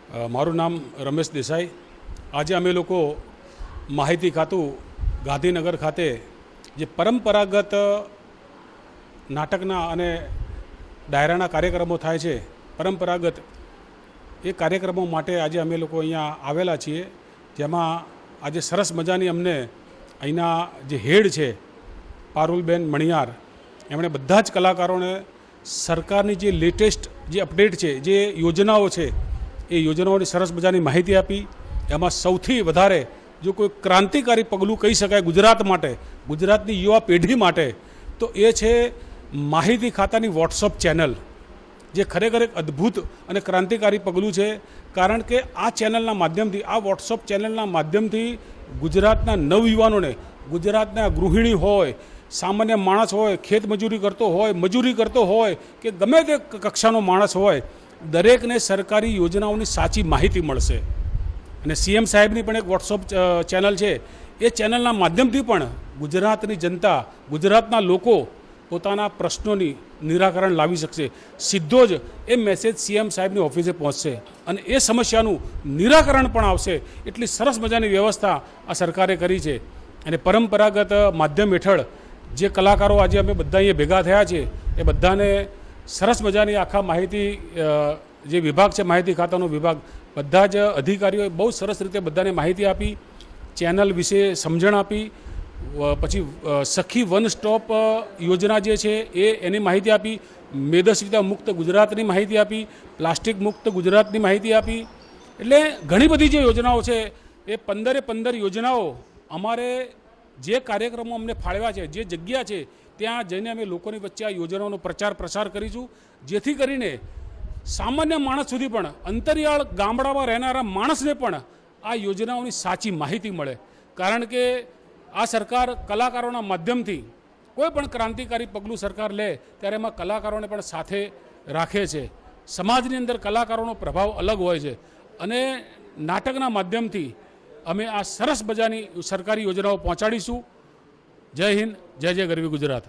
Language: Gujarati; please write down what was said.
મારું નામ રમેશ દેસાઈ। આજે અમે લોકો માહિતી ખાતું ગાંધીનગર ખાતે જે પરંપરાગત નાટકના અને ડાયરાના કાર્યક્રમો થાય છે, પરંપરાગત એ કાર્યક્રમો માટે આજે અમે લોકો અહીંયા આવેલા છીએ, જેમાં આજે સરસ મજાની અમને અહીંના જે હેડ છે પારુલબેન મણિયાર, એમણે બધા જ કલાકારોને સરકારની જે લેટેસ્ટ જે અપડેટ છે, જે યોજનાઓ છે, એ યોજનાઓની સરસ મજાની માહિતી આપી। એમાં સૌથી વધારે જો કોઈ ક્રાંતિકારી પગલું કહી શકાય ગુજરાત માટે, ગુજરાતની યુવા પેઢી માટે, તો એ છે માહિતી ખાતાની વોટ્સઅપ ચેનલ, જે ખરેખર એક અદ્ભુત અને ક્રાંતિકારી પગલું છે। કારણ કે આ ચેનલના માધ્યમથી, આ વોટ્સઅપ ચેનલના માધ્યમથી ગુજરાતના નવયુવાનોને, ગુજરાતના ગૃહિણી હોય, સામાન્ય માણસ હોય, ખેત મજૂરી કરતો હોય કે ગમે તે કક્ષાનો માણસ હોય, દરેકને સરકારી યોજનાઓની સાચી માહિતી મળશે। અને સીએમ સાહેબની પણ એક વોટ્સઅપ ચેનલ છે, એ ચેનલના માધ્યમથી પણ ગુજરાતની જનતા, ગુજરાતના લોકો પોતાના પ્રશ્નોની નિરાકરણ લાવી શકશે। સીધો જ એ મેસેજ સીએમ સાહેબની ઓફિસે પહોંચશે અને એ સમસ્યાનું નિરાકરણ પણ આવશે। એટલી સરસ મજાની વ્યવસ્થા આ સરકારે કરી છે। અને પરંપરાગત માધ્યમ હેઠળ જે કલાકારો આજે અમે બધા અહીંયા ભેગા થયા છે, એ બધાને સરસ મજાની આખા માહિતી જે વિભાગ છે, માહિતી ખાતાનો વિભાગ, બધા જ અધિકારીઓએ બહુ સરસ રીતે બધાને માહિતી આપી, ચેનલ વિશે સમજણ આપી, પછી સખી વન સ્ટોપ યોજના જે છે એની માહિતી આપી, મેદસ્વીતા મુક્ત ગુજરાતની માહિતી આપી, પ્લાસ્ટિક મુક્ત ગુજરાતની માહિતી આપી। એટલે ઘણી બધી જે યોજનાઓ છે, એ 15 યોજનાઓ અમારે જે કાર્યક્રમો અમને ફાળવ્યા છે, જે જગ્યા છે, ત્યાં જઈને અમે લોકોની વચ્ચે આ યોજનાઓનો પ્રચાર પ્રસાર કરીશું, જેથી કરીને સામાન્ય માણસ સુધી પણ, અંતરિયાળ ગામડામાં રહેનારા માણસને પણ આ યોજનાઓની સાચી માહિતી મળે। કારણ કે આ સરકાર કલાકારોના માધ્યમથી કોઈ પણ ક્રાંતિકારી પગલું સરકાર લે ત્યારે એમાં કલાકારોને પણ સાથે રાખે છે। સમાજની અંદર કલાકારોનો પ્રભાવ અલગ હોય છે અને નાટકના માધ્યમથી અમે આ સરસ મજાની સરકારી યોજનાઓ પહોંચાડીશું। જય હિન્દ, જય જય ગરવી ગુજરાત।